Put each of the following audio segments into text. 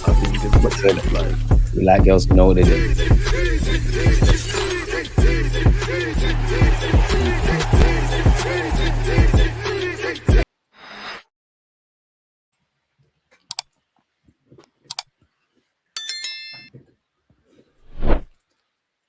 I think it's much better, like, we like girls to know what they do.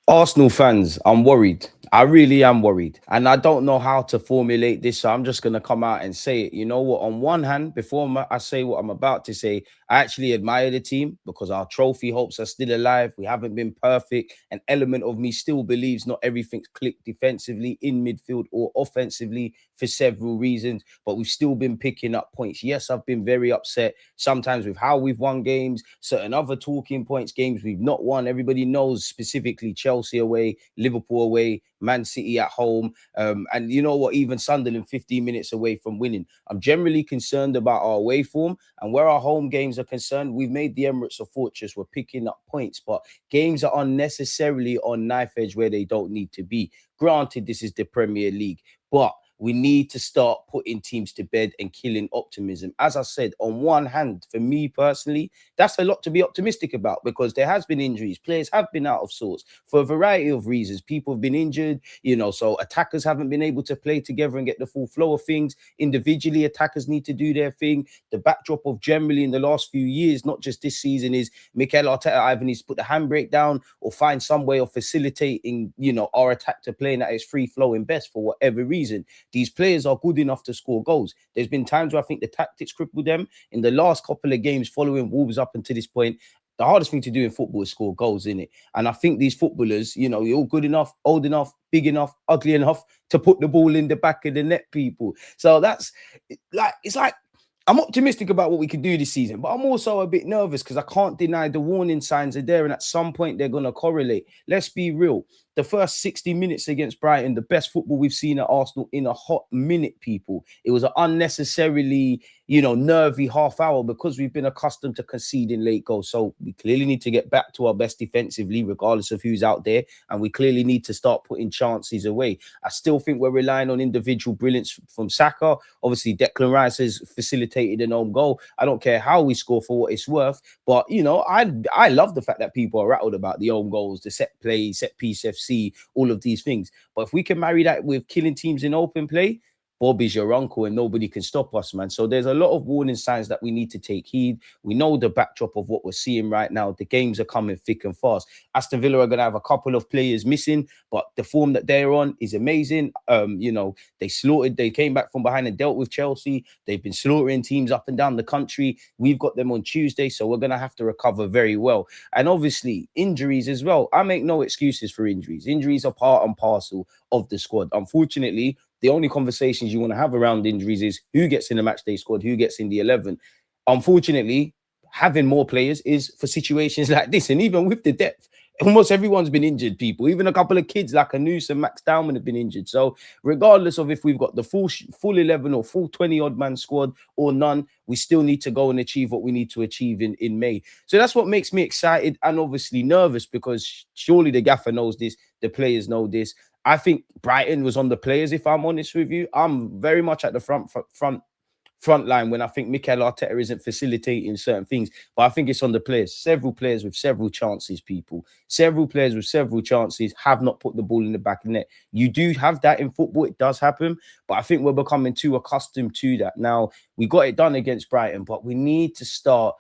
Arsenal fans, I'm worried. I really am worried. And I don't know how to formulate this. So I'm just going to come out and say it. You know what? On one hand, before I say what I'm about to say, I actually admire the team because our trophy hopes are still alive. We haven't been perfect. An element of me still believes not everything's clicked defensively, in midfield or offensively for several reasons. But we've still been picking up points. Yes, I've been very upset sometimes with how we've won games, certain other talking points, games we've not won. Everybody knows specifically Chelsea away, Liverpool away, Man City at home. And you know what? Even Sunderland 15 minutes away from winning. I'm generally concerned about our away form, and where our home games are concerned, we've made the Emirates a fortress. We're picking up points, but games are unnecessarily on knife edge where they don't need to be. Granted, this is the Premier League, but we need to start putting teams to bed and killing optimism. As I said, on one hand, for me personally, that's a lot to be optimistic about because there has been injuries. Players have been out of sorts for a variety of reasons. People have been injured, you know, so attackers haven't been able to play together and get the full flow of things. Individually, attackers need to do their thing. The backdrop of generally in the last few years, not just this season, is Mikel Arteta either needs to put the handbrake down or find some way of facilitating, you know, our attack to playing at its free-flowing best for whatever reason. These players are good enough to score goals. There's been times where I think the tactics crippled them. In the last couple of games following Wolves up until this point, the hardest thing to do in football is score goals, isn't it? And I think these footballers, you know, you're all good enough, old enough, big enough, ugly enough to put the ball in the back of the net, people. So that's like, it's like, I'm optimistic about what we could do this season, but I'm also a bit nervous because I can't deny the warning signs are there, and at some point they're going to correlate. Let's be real. The first 60 minutes against Brighton, the best football we've seen at Arsenal in a hot minute, people. It was an unnecessarily, you know, nervy half hour because we've been accustomed to conceding late goals. So we clearly need to get back to our best defensively, regardless of who's out there. And we clearly need to start putting chances away. I still think we're relying on individual brilliance from Saka. Obviously, Declan Rice has facilitated an own goal. I don't care how we score for what it's worth. But, you know, I love the fact that people are rattled about the own goals, the set play, set piece FC, all of these things. But if we can marry that with killing teams in open play, Bob is your uncle and nobody can stop us, man. So there's a lot of warning signs that we need to take heed. We know the backdrop of what we're seeing right now. The games are coming thick and fast. Aston Villa are going to have a couple of players missing, but the form that they're on is amazing. You know, they came back from behind and dealt with Chelsea. They've been slaughtering teams up and down the country. We've got them on Tuesday, so we're going to have to recover very well. And obviously, injuries as well. I make no excuses for injuries. Injuries are part and parcel of the squad. Unfortunately, the only conversations you want to have around injuries is who gets in the matchday squad, who gets in the 11. Unfortunately, having more players is for situations like this. And even with the depth, almost everyone's been injured, people. Even a couple of kids like Anus and Max Dowman have been injured. So regardless of if we've got the full 11 or full 20-odd man squad or none, we still need to go and achieve what we need to achieve in May. So that's what makes me excited and obviously nervous because surely the gaffer knows this, the players know this. I think Brighton was on the players, if I'm honest with you. I'm very much at the front line when I think Mikel Arteta isn't facilitating certain things, but I think it's on the players. Several players with several chances, people. Several players with several chances have not put the ball in the back of the net. You do have that in football. It does happen, but I think we're becoming too accustomed to that. Now, we got it done against Brighton, but we need to start.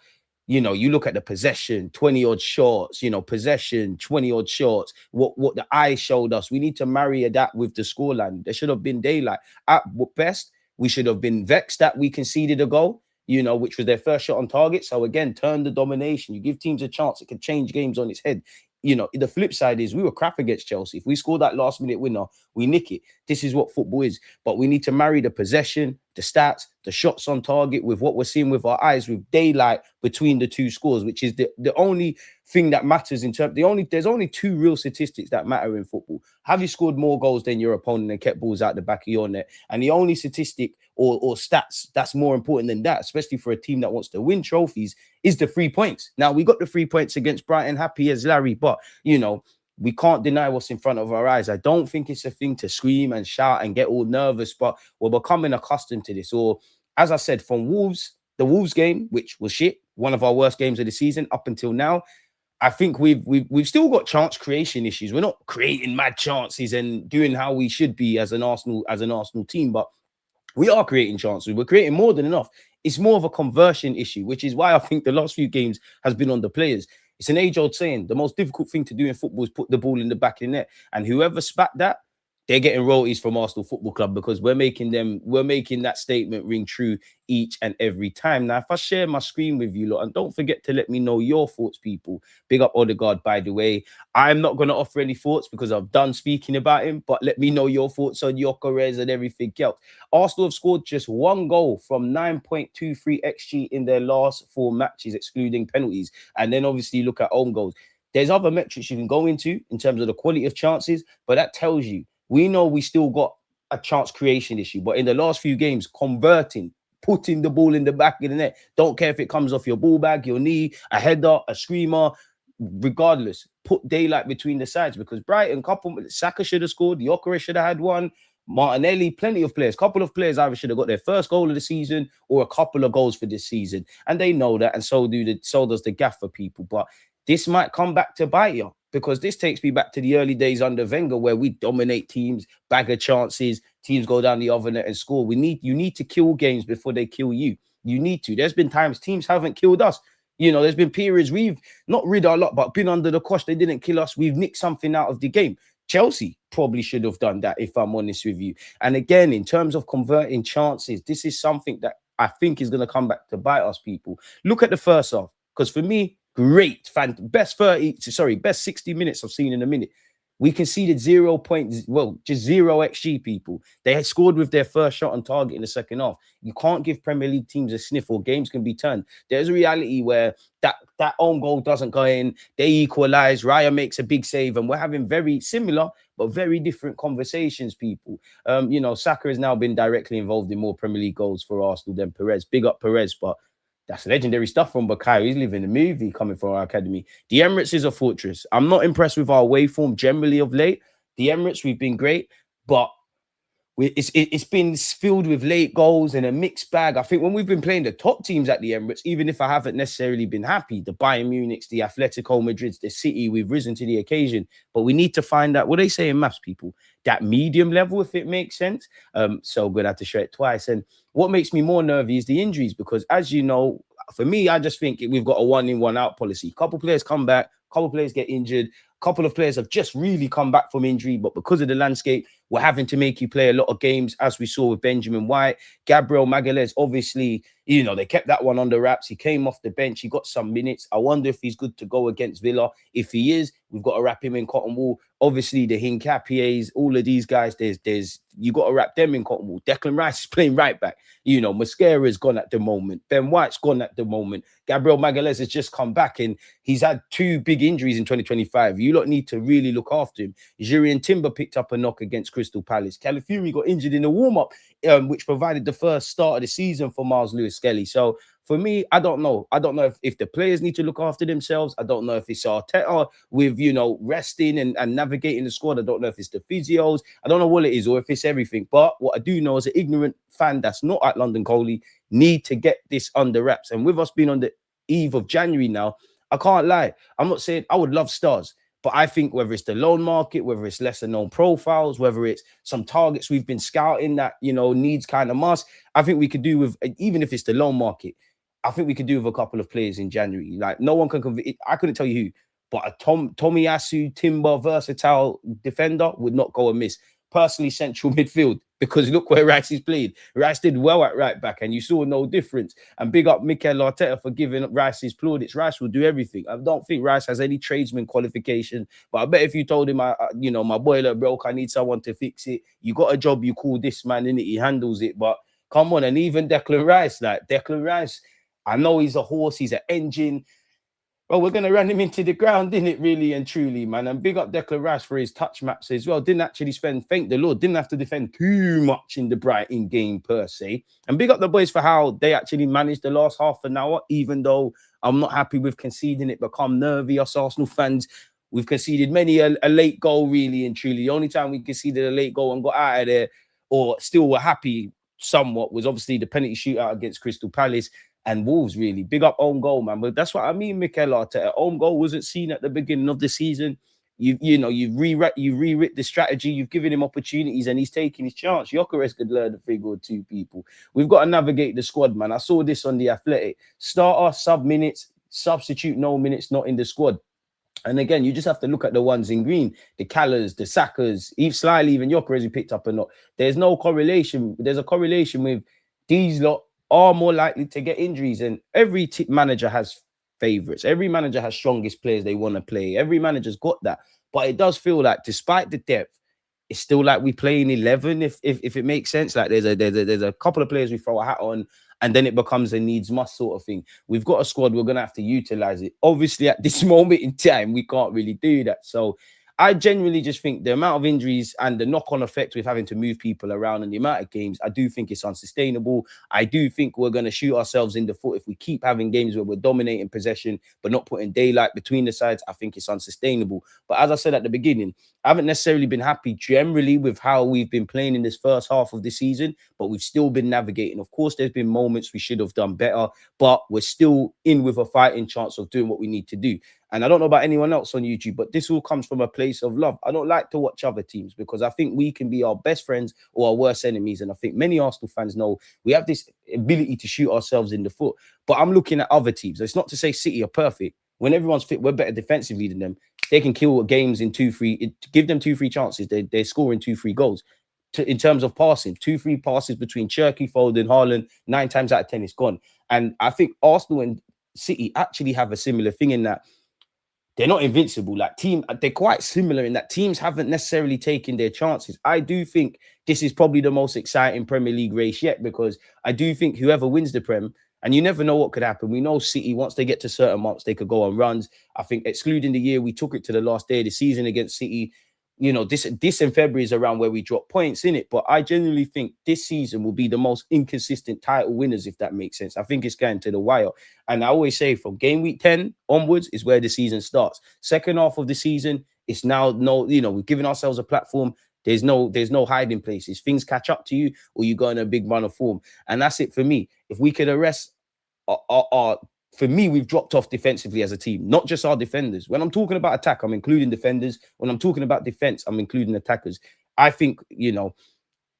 You know, you look at the possession, 20-odd shots, you know, possession, 20-odd shots, what the eye showed us. We need to marry that with the scoreline. There should have been daylight. At best, we should have been vexed that we conceded a goal, you know, which was their first shot on target. So again, turn the domination. You give teams a chance. It can change games on its head. You know, the flip side is we were crap against Chelsea. If we score that last-minute winner, we nick it. This is what football is. But we need to marry the possession, the stats, the shots on target with what we're seeing with our eyes, with daylight between the two scores, which is the only thing that matters in terms. There's only two real statistics that matter in football. Have you scored more goals than your opponent and kept balls out the back of your net? And the only statistic or stats that's more important than that, especially for a team that wants to win trophies, is the 3 points. Now, we got the 3 points against Brighton, happy as Larry, but, you know, We can't deny what's in front of our eyes. I don't think it's a thing to scream and shout and get all nervous, but we're becoming accustomed to this. Or, as I said, from Wolves, the Wolves game, which was shit, one of our worst games of the season up until now. I think we've still got chance creation issues. We're not creating mad chances and doing how we should be as an Arsenal team, but we are creating chances. We're creating more than enough. It's more of a conversion issue, which is why I think the last few games has been on the players. It's an age-old saying. The most difficult thing to do in football is put the ball in the back of the net. And whoever spat that, they're getting royalties from Arsenal Football Club because we're making that statement ring true each and every time. Now, if I share my screen with you lot, and don't forget to let me know your thoughts, people. Big up Odegaard, by the way. I'm not going to offer any thoughts because I've done speaking about him, but let me know your thoughts on Gyökeres and everything else. Arsenal have scored just one goal from 9.23 XG in their last 4 matches, excluding penalties. And then obviously look at own goals. There's other metrics you can go into in terms of the quality of chances, but that tells you we know we still got a chance creation issue. But in the last few games, converting, putting the ball in the back of the net, don't care if it comes off your ball bag, your knee, a header, a screamer, regardless, put daylight between the sides because Brighton, Saka should have scored, Gyökeres should have had one, Martinelli, plenty of players, couple of players either should have got their first goal of the season or a couple of goals for this season. And they know that, and so does the gaffer people. But this might come back to bite you because this takes me back to the early days under Wenger where we dominate teams, bag of chances, teams go down the other net and score. You need to kill games before they kill you. You need to. There's been times teams haven't killed us. You know, there's been periods we've not rid a lot, but been under the cosh. They didn't kill us. We've nicked something out of the game. Chelsea probably should have done that, if I'm honest with you. And again, in terms of converting chances, this is something that I think is going to come back to bite us, people. Look at the first half, because for me, best 60 minutes I've seen in a minute. We conceded just 0 XG, people. They had scored with their first shot on target in the second half. You can't give Premier League teams a sniff or games can be turned. There's a reality where that own goal doesn't go in. They equalize. Raya makes a big save, and we're having very similar but very different conversations, people. Saka has now been directly involved in more Premier League goals for Arsenal than Perez. Big up Perez, but that's legendary stuff from Bukayo. He's living the movie coming from our academy. The Emirates is a fortress. I'm not impressed with our way form generally of late. The Emirates, we've been great, but it's been filled with late goals and a mixed bag. I think when we've been playing the top teams at the Emirates, even if I haven't necessarily been happy, the Bayern Munichs, the Atletico Madrids, the City, we've risen to the occasion. But we need to find out, what they say in maths, people, that medium level, if it makes sense. So good, I had to share it twice. And what makes me more nervy is the injuries, because as you know, for me, I just think we've got a 1-in, 1-out policy. A couple players come back, a couple players get injured. A couple of players have just really come back from injury, but because of the landscape, we're having to make you play a lot of games, as we saw with Benjamin White. Gabriel Magalhaes, obviously, they kept that one under wraps. He came off the bench. He got some minutes. I wonder if he's good to go against Villa. If he is, we've got to wrap him in cotton wool. Obviously, the Hincapiés, all of these guys, you got to wrap them in cotton wool. Declan Rice is playing right back. Mascara's gone at the moment. Ben White's gone at the moment. Gabriel Magalhaes has just come back, and he's had 2 big injuries in 2025. You lot need to really look after him. Jurriën Timber picked up a knock against Crystal Palace. Calafiori got injured in the warm-up, which provided the first start of the season for Miles Lewis-Skelly. So for me, I don't know. I don't know if the players need to look after themselves. I don't know if it's Arteta with, resting and navigating the squad. I don't know if it's the physios. I don't know what it is, or if it's everything. But what I do know is an ignorant fan that's not at London Coley need to get this under wraps. And with us being on the eve of January now, I can't lie. I'm not saying I would love stars, but I think whether it's the loan market, whether it's lesser known profiles, whether it's some targets we've been scouting that, needs kind of must, I think we could do with, even if it's the loan market, I think we could do with a couple of players in January. Like, no one can convince, I couldn't tell you who, but a Tomiyasu, Timber, versatile defender would not go amiss. Personally, central midfield, because look where Rice is played. Rice did well at right back, and you saw no difference. And big up Mikel Arteta for giving Rice his plaudits. Rice will do everything. I don't think Rice has any tradesman qualification, but I bet if you told him, my boiler broke, I need someone to fix it. You got a job, you call this man in it, he handles it. But come on, and even Declan Rice, I know he's a horse, he's an engine. Well, we're going to run him into the ground, didn't it, really and truly, man? And big up Declan Rice for his touch maps as well. Didn't actually thank the Lord, didn't have to defend too much in the Brighton game per se. And big up the boys for how they actually managed the last half an hour, even though I'm not happy with conceding it, become nervy, us Arsenal fans. We've conceded many a late goal, really and truly. The only time we conceded a late goal and got out of there, or still were happy somewhat, was obviously the penalty shootout against Crystal Palace and Wolves. Really big up own goal, man. But that's what I mean, Mikel Arteta. Own goal wasn't seen at the beginning of the season. You've rewritten the strategy. You've given him opportunities, and he's taking his chance. Gyökeres could learn a thing or two, people. We've got to navigate the squad, man. I saw this on The Athletic. Starter, sub minutes, substitute, no minutes, not in the squad. And again, you just have to look at the ones in green, the Callers, the Sackers, Eve Slyly, even Gyökeres who picked up or not. There's no correlation. There's a correlation with these lot are more likely to get injuries. And every manager has favorites. Every manager has strongest players they want to play. Every manager's got that. But it does feel like, despite the depth, it's still like we play in 11, if it makes sense. Like there's a couple of players we throw a hat on, and then it becomes a needs must sort of thing. We've got a squad, we're gonna have to utilize it. Obviously, at this moment in time, we can't really do that. So I genuinely just think the amount of injuries and the knock-on effect with having to move people around and the amount of games, I do think it's unsustainable. I do think we're going to shoot ourselves in the foot if we keep having games where we're dominating possession but not putting daylight between the sides. I think it's unsustainable. But as I said at the beginning, I haven't necessarily been happy generally with how we've been playing in this first half of the season, but we've still been navigating. Of course, there's been moments we should have done better, but we're still in with a fighting chance of doing what we need to do. And I don't know about anyone else on YouTube, but this all comes from a place of love. I don't like to watch other teams because I think we can be our best friends or our worst enemies. And I think many Arsenal fans know we have this ability to shoot ourselves in the foot. But I'm looking at other teams. It's not to say City are perfect. When everyone's fit, we're better defensively than them. They can kill games in 2-3. Give them 2-3 chances. They're scoring 2-3 goals. In terms of passing, 2-3 passes between Cherky, Foden, Haaland, 9 times out of 10 it's gone. And I think Arsenal and City actually have a similar thing in that they're not invincible. Like they're quite similar in that teams haven't necessarily taken their chances. I do think this is probably the most exciting Premier League race yet, because I do think whoever wins the Prem, and you never know what could happen. We know City, once they get to certain months, they could go on runs. I think excluding the year we took it to the last day of the season against City, you know, this in February is around where we drop points in it. But I genuinely think this season will be the most inconsistent title winners, if that makes sense. I think it's going to the wire. And I always say from game week 10 onwards is where the season starts. Second half of the season, it's now we've given ourselves a platform. There's no hiding places. Things catch up to you or you go in a big run of form. And that's it for me. If we could arrest for me, we've dropped off defensively as a team, not just our defenders. When I'm talking about attack, I'm including defenders. When I'm talking about defense, I'm including attackers. I think,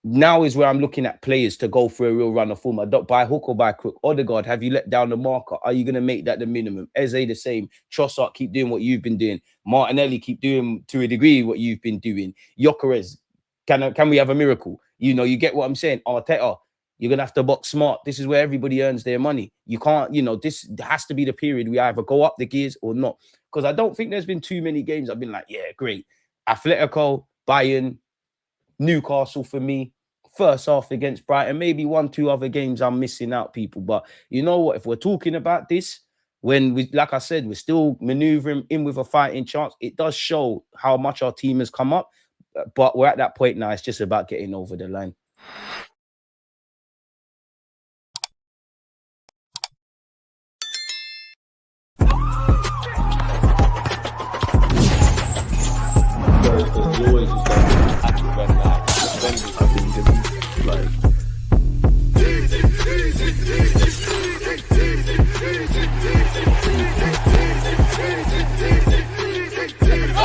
now is where I'm looking at players to go for a real run of form. By hook or by crook. Odegaard, have you let down the marker? Are you going to make that the minimum? Eze the same. Trossard, keep doing what you've been doing. Martinelli, keep doing to a degree what you've been doing. Gyökeres, can we have a miracle? You get what I'm saying? Arteta, you're going to have to box smart. This is where everybody earns their money. You can't, this has to be the period we either go up the gears or not. Because I don't think there's been too many games I've been like, yeah, great. Atletico, Bayern, Newcastle for me. First half against Brighton. Maybe 1-2 other games I'm missing out, people. But you know what? If we're talking about this, when like I said, we're still maneuvering in with a fighting chance, it does show how much our team has come up. But we're at that point now. It's just about getting over the line. Always like